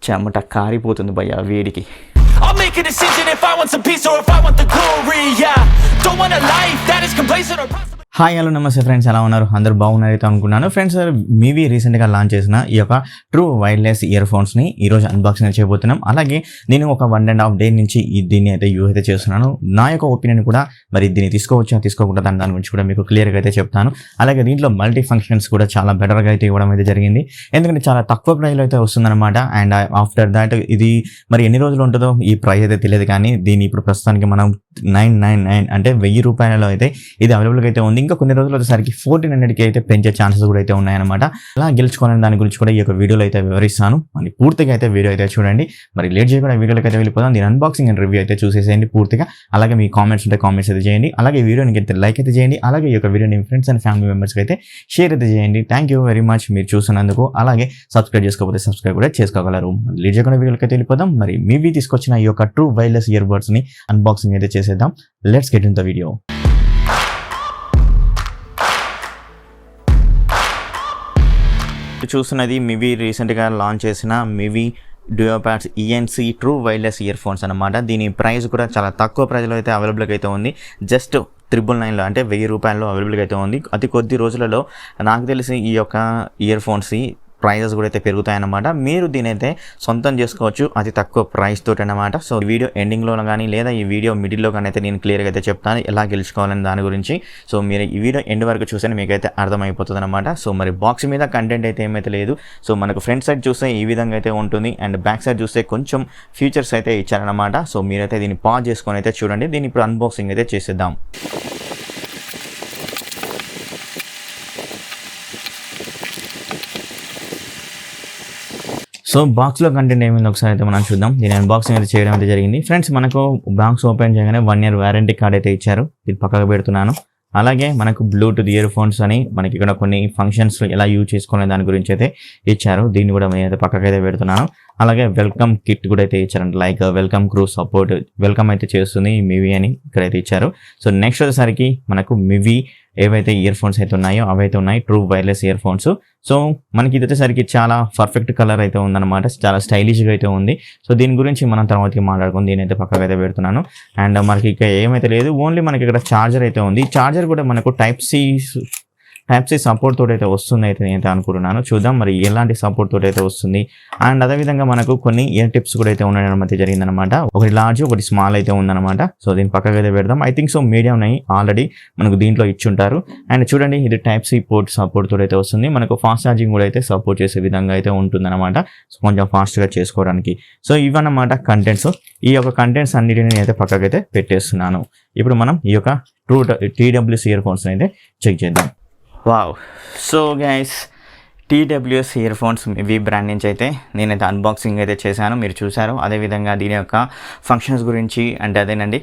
చెమట కారిపోతుంది భయ్యా వేడికి. I'll make a decision if I want some peace or if I want the glory, yeah. Don't want a life that is complacent or possible. Hi hello నమస్తే friends, ఎలా ఉన్నారు? అందరూ బాగున్నారైతే అనుకున్నాను. Friends, మీవి రీసెంట్గా లాంచ్ చేసిన ఈ యొక్క ట్రూ వైర్లెస్ ఇయర్ ఫోన్స్ని ఈరోజు అన్బాక్సింగ్ చేయబోతున్నాం. అలాగే నేను ఒక 1.5 డే నుంచి దీన్ని అయితే యూజ్ అయితే చేస్తున్నాను. నా యొక్క ఒపీనియన్ కూడా మరి దీన్ని తీసుకోవచ్చా తీసుకోకుండా దాని గురించి కూడా మీకు క్లియర్గా అయితే చెప్తాను. అలాగే దీంట్లో మల్టీ ఫంక్షన్స్ కూడా చాలా బెటర్గా అయితే ఇవ్వడం అయితే జరిగింది, ఎందుకంటే చాలా తక్కువ ప్రైస్లో అయితే వస్తుందన్నమాట. అండ్ ఆఫ్టర్ దాట్ ఇది మరి ఎన్ని రోజులు ఉంటుందో ఈ ప్రైస్ అయితే తెలియదు, కానీ దీన్ని ఇప్పుడు ప్రస్తుతానికి మనం 999 అంటే 1000 రూపాయలలో అయితే ఇది అవైలబుల్గా అయితే ఉంది. ఇంకా కొన్ని రోజులు వచ్చేసరికి 1400కి అయితే పెంచే ఛాన్సెస్ కూడా అయితే ఉన్నాయన్నమాట. అలా గెలుచుకోవాలని దాని గురించి కూడా ఈ యొక్క వీడియోలో అయితే వివరిస్తాను. మరి పూర్తిగా అయితే వీడియో అయితే చూడండి. మరి లేట్ చేయకుండా వీడియోకి అయితే వెళ్ళిపోదాం. దీని అన్బాక్సింగ్ అండ్ రివ్యూ అయితే చూసేసేయండి పూర్తిగా. అలాగే మీ కామెంట్స్ ఉంటే కామెంట్స్ అయితే చేయండి. అలాగే వీడియోని అయితే లైక్ అయితే చేయండి. అలాగే ఈ యొక్క వీడియోని ఫ్రెండ్స్ అండ్ ఫ్యామిలీ మెంబర్స్కి అయితే షేర్ అయితే చేయండి. థ్యాంక్ యూ వెరీ మచ్ మీరు చూస్తున్నందుకు. అలాగే సబ్స్క్రైబ్ చేసుకోకపోతే సబ్స్క్రైబ్ కూడా చేసుకోగలరు. లేట్ చేయకుండా వీడియోకి అయితే వెళ్ళిపోదాం. మరి మీవి తీసుకొచ్చిన ఈ యొక్క ట్రూ వైర్లెస్ ఇయర్ బడ్స్ని అన్బాక్సింగ్ అయితే చేసేద్దాం. Let's get in the video. చూస్తున్నది మివి రీసెంట్గా లాంచ్ చేసిన మివి DuoPods ENC true wireless ear phones అనమాట. దీని ప్రైస్ కూడా చాలా తక్కువ ప్రైస్లో అయితే అవైలబుల్గా అయితే ఉంది. జస్ట్ 999లో అంటే 1000 రూపాయల్లో అవైలబుల్గా అయితే ఉంది. అతి కొద్ది రోజులలో నాకు తెలిసి ఈ యొక్క ఇయర్ ఫోన్స్ ప్రైజెస్ కూడా అయితే పెరుగుతాయన్నమాట. మీరు దీని అయితే సొంతం చేసుకోవచ్చు అతి తక్కువ ప్రైస్ తోటి అనమాట. సో వీడియో ఎండింగ్లో కానీ లేదా ఈ వీడియో మిడిల్లో కానీ అయితే నేను క్లియర్గా అయితే చెప్తాను ఎలా గెలుచుకోవాలని దాని గురించి. సో మీరు ఈ వీడియో ఎండ్ వరకు చూస్తే మీకైతే అర్థమైపోతుంది అనమాట. సో మరి బాక్స్ మీద కంటెంట్ అయితే ఏమైతే లేదు. సో మనకు ఫ్రంట్ సైడ్ చూస్తే ఈ విధంగా అయితే ఉంటుంది, అండ్ బ్యాక్ సైడ్ చూస్తే కొంచెం ఫీచర్స్ అయితే ఇచ్చారనమాట. సో మీరైతే దీన్ని పాజ్ చేసుకొని అయితే చూడండి. దీన్ని ఇప్పుడు అన్బాక్సింగ్ అయితే చేసేద్దాం. సో బాక్స్లో కంటెంట్ ఏమైంది ఒకసారి అయితే మనం చూద్దాం. దీని అన్బాక్సింగ్ అయితే చేయడం అయితే జరిగింది. ఫ్రెండ్స్, మనకు బాక్స్ ఓపెన్ చేయగానే 1 year వారంటీ కార్డ్ అయితే ఇచ్చారు. ఇది పక్కకు పెడుతున్నాను. అలాగే మనకు బ్లూటూత్ ఇయర్ ఫోన్స్ అని మనకి ఇక్కడ కొన్ని ఫంక్షన్స్ ఎలా యూజ్ చేసుకోవాలనే దాని గురించి అయితే ఇచ్చారు. దీన్ని కూడా నేనైతే పక్కకైతే పెడుతున్నాను. అలాగే వెల్కమ్ కిట్ కూడా అయితే ఇచ్చారంట, like welcome crew support, welcome అయితే చేస్తుంది మివి అని ఇక్కడైతే ఇచ్చారు. సో నెక్స్ట్ వచ్చేసరికి మనకు మివి ఏవైతే ఇయర్ ఫోన్స్ అయితే ఉన్నాయో అవైతే ఉన్నాయి, true wireless ear phones. So మనకి ఇది వచ్చేసరికి చాలా పర్ఫెక్ట్ కలర్ అయితే ఉందన్నమాట, చాలా స్టైలిష్గా అయితే ఉంది. సో దీని గురించి మనం తర్వాతకి మాట్లాడుకుని దీని అయితే పక్కకు అయితే పెడుతున్నాను. అండ్ మనకి ఇక ఏమైతే లేదు, ఓన్లీ మనకి ఇక్కడ ఛార్జర్ అయితే ఉంది. ఛార్జర్ కూడా మనకు టైప్ సి సపోర్ట్ తోటి అయితే వస్తుంది అయితే నేనైతే అనుకుంటున్నాను. చూద్దాం మరి ఎలాంటి సపోర్ట్ తోటి అయితే వస్తుంది. అండ్ అదేవిధంగా మనకు కొన్ని ఇయర్ టిప్స్ కూడా అయితే ఉండడం అయితే జరిగిందనమాట. ఒకటి లార్జ్ ఒకటి స్మాల్ అయితే ఉందన్నమాట. సో దీని పక్కకు అయితే పెడదాం. ఐ థింక్ సో మీడియం ఉన్నాయి ఆల్రెడీ మనకు దీంట్లో ఇచ్చుంటారు. అండ్ చూడండి, ఇది టైప్ సి పోర్ట్ సపోర్ట్ తోటి అయితే వస్తుంది. మనకు ఫాస్ట్ ఛార్జింగ్ కూడా అయితే సపోర్ట్ చేసే విధంగా అయితే ఉంటుందన్నమాట. సో కొంచెం ఫాస్ట్గా చేసుకోవడానికి. సో ఇవన్నమాట కంటెంట్స్. ఈ యొక్క కంటెంట్స్ అన్నిటిని అయితే పక్కకు అయితే పెట్టేస్తున్నాను. ఇప్పుడు మనం ఈ యొక్క ట్రూ TWS ఇయర్ ఫోన్స్ అయితే చెక్ చేద్దాం. Wow. So guys, TWS earphones Mivi brand నుంచి అయితే నేనైతే అన్బాక్సింగ్ అయితే చేశాను, మీరు చూసారు. అదేవిధంగా దీని యొక్క ఫంక్షన్స్ గురించి అంటే అదేనండి,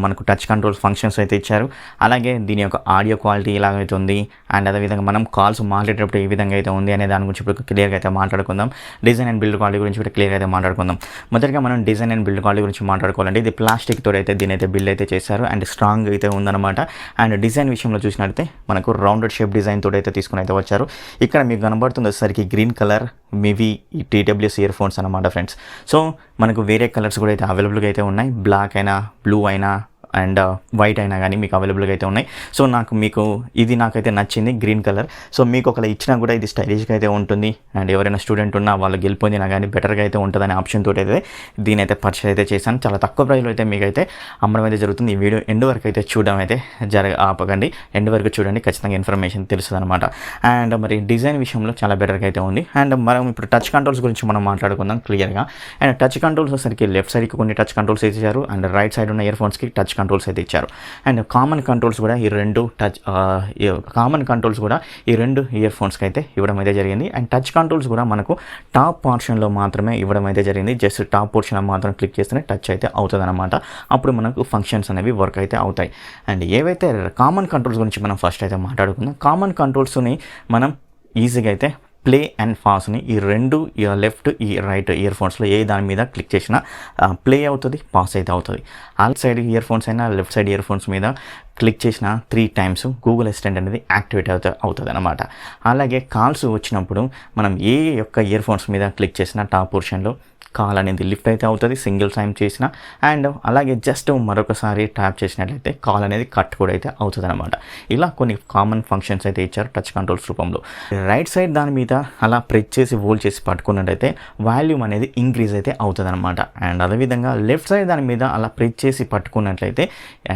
మనకు టచ్ కంట్రోల్ ఫంక్షన్స్ అయితే ఇచ్చారు. అలాగే దీని యొక్క ఆడియో క్వాలిటీ ఎలాగైతే ఉంది, అండ్ అదేవిధంగా మనం కాల్స్ మాట్లాడేటప్పుడు ఏ విధంగా అయితే ఉంది అనే దాని గురించి ఇప్పుడు క్లియర్గా అయితే మాట్లాడుకుందాం. డిజైన్ అండ్ బిల్డ్ క్వాలిటీ గురించి కూడా క్లియర్గా అయితే మాట్లాడుకుందాం. మొదటిగా మనం డిజైన్ అండ్ బిల్డ్ క్వాలిటీ గురించి మాట్లాడుకోవాలంటే ఇది ప్లాస్టిక్ తోటి అయితే దీని అయితే బిల్డ్ అయితే చేశారు, అండ్ స్ట్రాంగ్ అయితే ఉందన్నమాట. అండ్ డిజైన్ విషయంలో చూసినట్లయితే మనకు రౌండెడ్ షేప్ డిజైన్ తోటి అయితే తీసుకుని అయితే వచ్చారు. ఇక్కడ మీకు కనబడుతుంది వచ్చేసరికి green colour మివి TWS ear phones అనమాట ఫ్రెండ్స్. సో మనకు వేరే కలర్స్ కూడా అయితే అవైలబుల్గా అయితే ఉన్నాయి. బ్లాక్ అయినా, బ్లూ అయినా, అండ్ వైట్ అయినా కానీ మీకు అవైలబుల్గా అయితే ఉన్నాయి. సో ఇది నాకైతే నచ్చింది, గ్రీన్ కలర్. సో మీకు ఒకవేళ ఇచ్చినా కూడా ఇది స్టైలిష్గా అయితే ఉంటుంది. అండ్ ఎవరైనా స్టూడెంట్ ఉన్నా వాళ్ళు గెలిపోయినా కానీ బెటర్గా అయితే ఉంటుందనే ఆప్షన్ తోటి అయితే దీని అయితే పర్చేస్ అయితే చేశాను. చాలా తక్కువ ప్రైస్లో అయితే మీకైతే అమ్మడం అయితే జరుగుతుంది. ఈ వీడియో ఎండ్ వరకు అయితే చూడడం అయితే ఆపకండి, ఎండ్ వరకు చూడండి, ఖచ్చితంగా ఇన్ఫర్మేషన్ తెలుస్తుంది అనమాట. అండ్ మరి డిజైన్ విషయంలో చాలా బెటర్గా అయితే ఉంది. అండ్ మనం ఇప్పుడు టచ్ కంట్రోల్స్ గురించి మనం మాట్లాడుకుందాం క్లియర్గా. అండ్ టచ్ కంట్రోల్స్ వచ్చేసరికి లెఫ్ట్ సైడ్కి కొన్ని టచ్ కంట్రోల్స్ ఇచ్చారు, అండ్ రైట్ సైడ్ ఉన్న ఇయర్ ఫోన్స్కి టచ్ కంట్రోల్స్ అయితే ఇచ్చారు. అండ్ కామన్ కంట్రోల్స్ కూడా ఈ రెండు ఇయర్ ఫోన్స్కి అయితే ఇవ్వడం అయితే జరిగింది. అండ్ టచ్ కంట్రోల్స్ కూడా మనకు టాప్ పోర్షన్లో మాత్రమే ఇవ్వడం అయితే జరిగింది. జస్ట్ టాప్ పోర్షన్లో మాత్రం క్లిక్ చేస్తేనే టచ్ అయితే అవుతుంది అనమాట. అప్పుడు మనకు ఫంక్షన్స్ అనేవి వర్క్ అయితే అవుతాయి. అండ్ ఏవైతే కామన్ కంట్రోల్స్ గురించి మనం ఫస్ట్ అయితే మాట్లాడుకుందాం. కామన్ కంట్రోల్స్ని మనం ఈజీగా అయితే ప్లే అండ్ పాస్ని ఈ రెండు లెఫ్ట్ రైట్ ఇయర్ ఫోన్స్లో ఏ దాని మీద క్లిక్ చేసినా ప్లే అవుతుంది, పాస్ అయితే అవుతుంది. ఆల్ సైడ్ ఇయర్ ఫోన్స్ అయినా లెఫ్ట్ సైడ్ ఇయర్ ఫోన్స్ మీద క్లిక్ చేసిన 3 times గూగుల్ అసిస్టెంట్ అనేది యాక్టివేట్ అవుతుంది అనమాట. అలాగే కాల్స్ వచ్చినప్పుడు మనం ఏ యొక్క ఇయర్ ఫోన్స్ మీద క్లిక్ చేసినా టాప్ పోర్షన్లో కాల్ అనేది లిఫ్ట్ అయితే అవుతుంది సింగిల్ టైం చేసిన. అండ్ అలాగే జస్ట్ మరొకసారి ట్యాప్ చేసినట్లయితే కాల్ అనేది కట్ కూడా అయితే అవుతుంది అనమాట. ఇలా కొన్ని కామన్ ఫంక్షన్స్ అయితే ఇచ్చారు టచ్ కంట్రోల్స్ రూపంలో. రైట్ సైడ్ దాని మీద అలా ప్రెస్ చేసి హోల్డ్ చేసి పట్టుకున్నట్టయితే వాల్యూమ్ అనేది ఇంక్రీజ్ అయితే అవుతుంది అనమాట. అండ్ అదేవిధంగా లెఫ్ట్ సైడ్ దాని మీద అలా ప్రెస్ చేసి పట్టుకున్నట్లయితే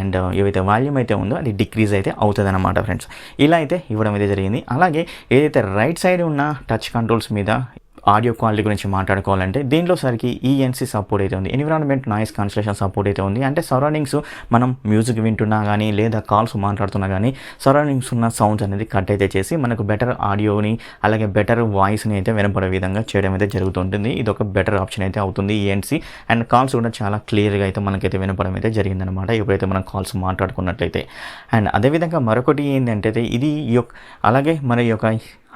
అండ్ ఏవైతే వాల్యూమ్ అయితే ఉందో అది డిక్రీజ్ అయితే అవుతుంది అనమాట ఫ్రెండ్స్. ఇలా అయితే ఇవ్వడం అయితే జరిగింది. అలాగే ఏదైతే రైట్ సైడ్ ఉన్న టచ్ కంట్రోల్స్ మీద ఆడియో క్వాలిటీ గురించి మాట్లాడుకోవాలంటే దీంట్లో సరికి ఈఎన్సీ సపోర్ట్ అయితే ఉంది, ఎన్విరాన్మెంట్ నాయిస్ కాన్సలేషన్ సపోర్ట్ అయితే ఉంది. అంటే సరౌండింగ్స్ మనం మ్యూజిక్ వింటున్నా కానీ లేదా కాల్స్ మాట్లాడుతున్నా కానీ సరౌండింగ్స్ ఉన్న సౌండ్స్ అనేది కట్ అయితే చేసి మనకు బెటర్ ఆడియోని అలాగే బెటర్ వాయిస్ని అయితే వినపడే విధంగా చేయడం అయితే జరుగుతుంటుంది. ఇది ఒక బెటర్ ఆప్షన్ అయితే అవుతుంది ఈఎన్సీ. అండ్ కాల్స్ కూడా చాలా క్లియర్గా అయితే మనకైతే వినపడం అయితే జరిగిందనమాట ఎప్పుడైతే మనం కాల్స్ మాట్లాడుకున్నట్లయితే. అండ్ అదేవిధంగా మరొకటి ఏంటంటే ఇది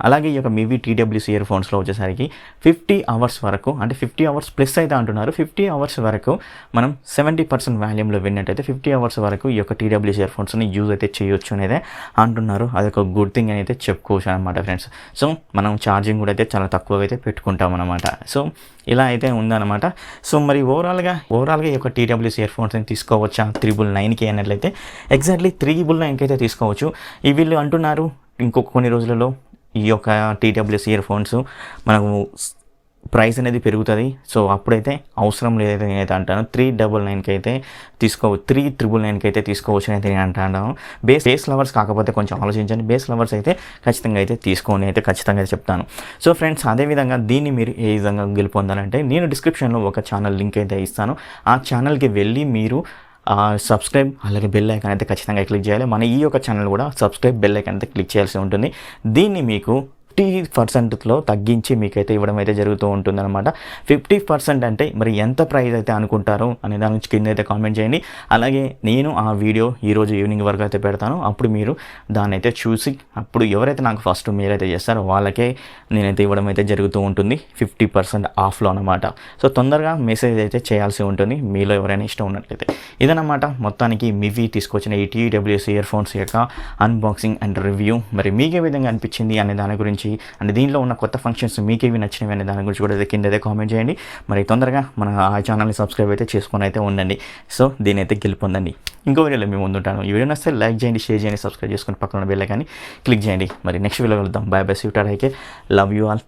అలాగే ఈ యొక్క మివి టీడబ్ల్యూసీ ఇయర్ ఫోన్స్లో వచ్చేసరికి 50 hours వరకు, అంటే 50 hours ప్లస్ అయితే అంటున్నారు. 50 hours వరకు మనం 70% వాల్యూమ్లో విన్నట్టయితే 50 hours వరకు ఈ యొక్క టీడబ్ల్యూసీ ఇయర్ ఫోన్స్ని యూజ్ అయితే చేయొచ్చు అనేది అంటున్నారు. అదొక గుడ్ థింగ్ అని అయితే చెప్పుకోవచ్చు అనమాట ఫ్రెండ్స్. సో మనం ఛార్జింగ్ కూడా అయితే చాలా తక్కువగా అయితే పెట్టుకుంటాం అనమాట. సో ఇలా అయితే ఉందన్నమాట. సో మరి ఓవరాల్గా ఈ యొక్క టీడబ్ల్యూసీ ఇయర్ ఫోన్స్ని తీసుకోవచ్చా 999కి అన్నట్లయితే ఎగ్జాక్ట్లీ 999కి అయితే తీసుకోవచ్చు. ఈ వీళ్ళు అంటున్నారు ఇంకొక కొన్ని రోజులలో ఈ యొక్క టీడబ్ల్యూసీ ఇయర్ ఫోన్స్ మనకు ప్రైస్ అనేది పెరుగుతుంది. సో అప్పుడైతే అవసరం లేదైతే నేనైతే అంటాను 399కి అయితే 399కి అయితే తీసుకోవచ్చు అయితే నేను అంటాను. బేస్ లవర్స్ కాకపోతే కొంచెం ఆలోచించండి, బేస్ లవర్స్ అయితే ఖచ్చితంగా అయితే తీసుకోని అయితే ఖచ్చితంగా చెప్తాను. సో ఫ్రెండ్స్ అదేవిధంగా దీన్ని మీరు ఏ విధంగా గెలుపొందాలంటే నేను డిస్క్రిప్షన్లో ఒక ఛానల్ లింక్ అయితే ఇస్తాను. ఆ ఛానల్కి వెళ్ళి మీరు సబ్స్క్రైబ్ అలాగే బెల్ ఐకాన్ అయితే ఖచ్చితంగా క్లిక్ చేయాలి. మన ఈ యొక్క ఛానల్ కూడా సబ్స్క్రైబ్ బెల్ ఐకాన్ అయితే క్లిక్ చేయాల్సి ఉంటుంది. దీన్ని మీకు 50%లో తగ్గించి మీకైతే ఇవ్వడం అయితే జరుగుతూ ఉంటుందన్నమాట. 50% అంటే మరి ఎంత ప్రైస్ అయితే అనుకుంటారో అనే దాని నుంచి కింద అయితే కామెంట్ చేయండి. అలాగే నేను ఆ వీడియో ఈరోజు ఈవినింగ్ వరకు అయితే పెడతాను. అప్పుడు మీరు దాన్ని అయితే చూసి అప్పుడు ఎవరైతే నాకు ఫస్ట్ మీరైతే చేస్తారో వాళ్ళకే నేనైతే ఇవ్వడం అయితే జరుగుతూ ఉంటుంది 50% ఆఫ్లో అనమాట. సో తొందరగా మెసేజ్ అయితే చేయాల్సి ఉంటుంది మీలో ఎవరైనా ఇష్టం ఉన్నట్లయితే. ఇదన్నమాట మొత్తానికి మివి తీసుకొచ్చిన ఈ టీడబ్ల్యూసీ ఇయర్ ఫోన్స్ యొక్క అన్బాక్సింగ్ అండ్ రివ్యూ. మరి మీకు ఏ విధంగా అనిపించింది అనే దాని గురించి అంటే దీనిలో ఉన్న కొత్త ఫంక్షన్స్ మీకు ఏవి నచ్చినవి అనే దాని గురించి కూడా కింద అయితే కామెంట్ చేయండి. మరి తొందరగా మన ఆ ఛానల్ని సబ్స్క్రైబ్ అయితే చేసుకొని అయితే ఉండండి. సో దీని అయితే గెలుపొందండి. ఇంకో వీడియోలో మేము ముందుంటాను. ఈ వీడియో నచ్చితే లైక్ చేయండి, షేర్ చేయండి, సబ్స్క్రైబ్ చేసుకొని పక్కన బెల్ ఐకాన్ని క్లిక్ చేయండి. మరి నెక్స్ట్ వీడియో వెళ్దాం. బై బై, సీ యు, టాటా, లవ్ యూ ఆల్.